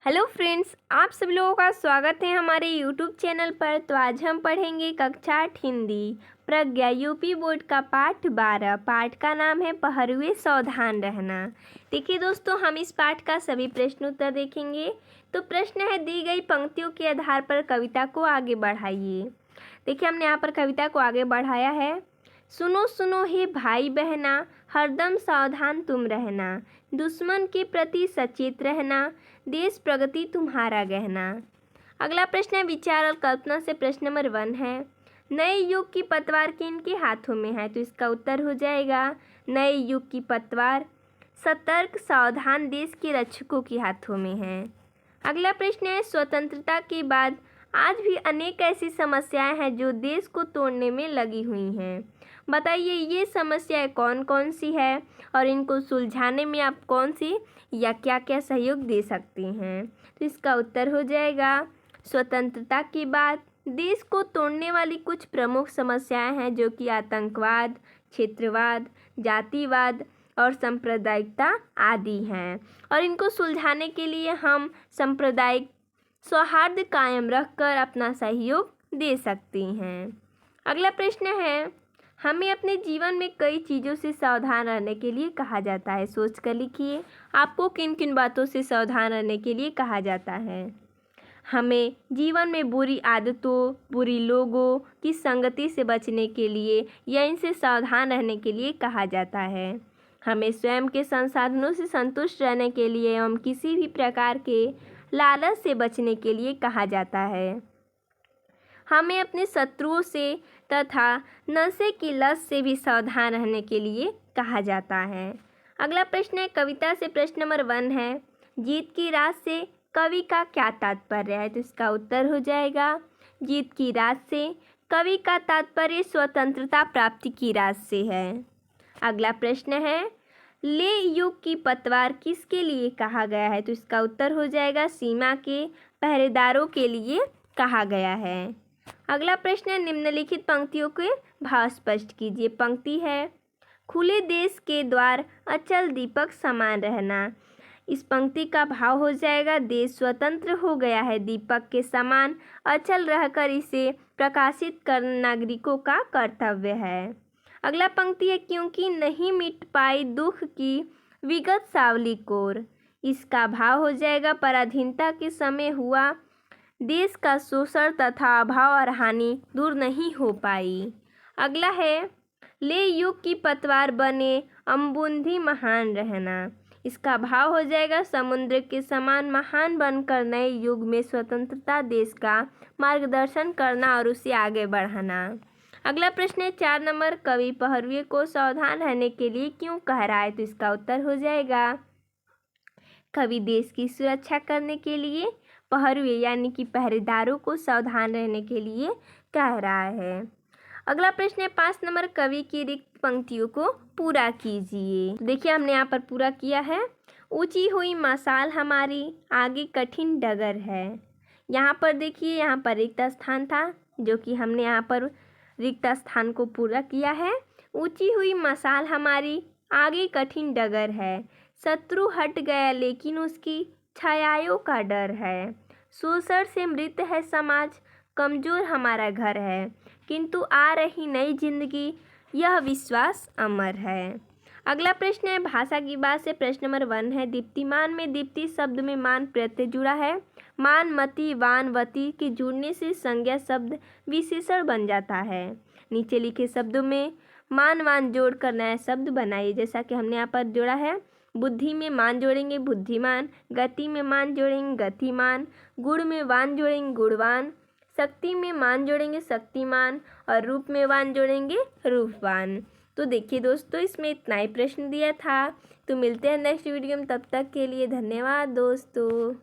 Hello friends, आप सब लोगों का स्वागत है हमारे यूट्यूब चैनल पर। तो आज हम पढ़ेंगे कक्षा 8 हिंदी प्रज्ञा यूपी बोर्ड का पाठ 12। पाठ का नाम है पहरुए सावधान रहना। देखिए दोस्तों, हम इस पाठ का सभी प्रश्न उत्तर देखेंगे। तो प्रश्न है, दी गई पंक्तियों के आधार पर कविता को आगे बढ़ाइए। देखिए, हमने यहाँ पर कविता को आगे बढ़ाया है। सुनो सुनो हे भाई बहना, हरदम सावधान तुम रहना, दुश्मन के प्रति सचेत रहना, देश प्रगति तुम्हारा गहना। अगला प्रश्न है, विचार और कल्पना से प्रश्न नंबर 1 है, नए युग की पतवार किनके हाथों में है। तो इसका उत्तर हो जाएगा नए युग की पतवार सतर्क सावधान देश के रक्षकों के हाथों में है। अगला प्रश्न है, स्वतंत्रता के बाद आज भी अनेक ऐसी समस्याएं हैं जो देश को तोड़ने में लगी हुई हैं। बताइए ये समस्याएं कौन कौन सी है और इनको सुलझाने में आप कौन सी या क्या क्या सहयोग दे सकते हैं। तो इसका उत्तर हो जाएगा स्वतंत्रता के बाद देश को तोड़ने वाली कुछ प्रमुख समस्याएं हैं, जो कि आतंकवाद, क्षेत्रवाद, जातिवाद और सांप्रदायिकता आदि हैं। और इनको सुलझाने के लिए हम सांप्रदायिक सौहार्द कायम रखकर अपना सहयोग दे सकते हैं। अगला प्रश्न है, हमें अपने जीवन में कई चीज़ों से सावधान रहने के लिए कहा जाता है। सोच कर लिखिए, आपको किन किन बातों से सावधान रहने के लिए कहा जाता है। हमें जीवन में बुरी आदतों, बुरी लोगों की संगति से बचने के लिए या इनसे सावधान रहने के लिए कहा जाता है। हमें स्वयं के संसाधनों से संतुष्ट रहने के लिए एवं किसी भी प्रकार के लालच से बचने के लिए कहा जाता है। हमें अपने शत्रुओं से तथा नशे की लत से भी सावधान रहने के लिए कहा जाता है। अगला प्रश्न है, कविता से प्रश्न नंबर 1 है, जीत की रात से कवि का क्या तात्पर्य है। तो इसका उत्तर हो जाएगा जीत की रात से कवि का तात्पर्य स्वतंत्रता प्राप्ति की रात से है। अगला प्रश्न है, ले युग की पतवार किसके लिए कहा गया है। तो इसका उत्तर हो जाएगा सीमा के पहरेदारों के लिए कहा गया है। अगला प्रश्न है, निम्नलिखित पंक्तियों के भाव स्पष्ट कीजिए। पंक्ति है, खुले देश के द्वार अचल दीपक समान रहना। इस पंक्ति का भाव हो जाएगा देश स्वतंत्र हो गया है, दीपक के समान अचल रहकर इसे प्रकाशित करना नागरिकों का कर्तव्य है। अगला पंक्ति है, क्योंकि नहीं मिट पाई दुख की विगत सावली कोर। इसका भाव हो जाएगा पराधीनता के समय हुआ देश का शोषण तथा अभाव और हानि दूर नहीं हो पाई। अगला है, ले युग की पतवार बने अम्बुंधी महान रहना। इसका भाव हो जाएगा समुद्र के समान महान बनकर नए युग में स्वतंत्रता देश का मार्गदर्शन करना और उसे आगे बढ़ाना। अगला प्रश्न है 4 नंबर, कवि पहरुए को सावधान रहने के लिए क्यों कह रहा है। तो इसका उत्तर हो जाएगा कवि देश की सुरक्षा करने के लिए पहरुए यानी कि पहरेदारों को सावधान रहने के लिए कह रहा है। अगला प्रश्न है 5 नंबर, कवि की रिक्त पंक्तियों को पूरा कीजिए। देखिए, हमने यहाँ पर पूरा किया है। ऊंची हुई मशाल हमारी आगे कठिन डगर है। यहाँ पर देखिए, यहाँ पर रिक्त स्थान था जो कि हमने यहाँ पर रिक्त स्थान को पूरा किया है। ऊंची हुई मशाल हमारी आगे कठिन डगर है, शत्रु हट गया लेकिन उसकी छायाओं का डर है, शोषण से मृत है समाज, कमजोर हमारा घर है, किंतु आ रही नई जिंदगी यह विश्वास अमर है। अगला प्रश्न है, भाषा की बात से प्रश्न नंबर 1 है, दीप्तिमान में दीप्ति शब्द में मान प्रत्यय जुड़ा है। मान, मति, वान, वति के जुड़ने से संज्ञा शब्द विशेषण बन जाता है। नीचे लिखे शब्दों में मान वान जोड़कर नया शब्द बनाइए, जैसा कि हमने यहाँ पर जोड़ा है। बुद्धि में मान जोड़ेंगे बुद्धिमान, गति में मान जोड़ेंगे गतिमान, गुण में वान जोड़ेंगे गुणवान, शक्ति में मान जोड़ेंगे शक्तिमान और रूप में वान जोड़ेंगे रूपवान। तो देखिए दोस्तों, इसमें इतना ही प्रश्न दिया था। तो मिलते हैं नेक्स्ट वीडियो में, तब तक के लिए धन्यवाद दोस्तों।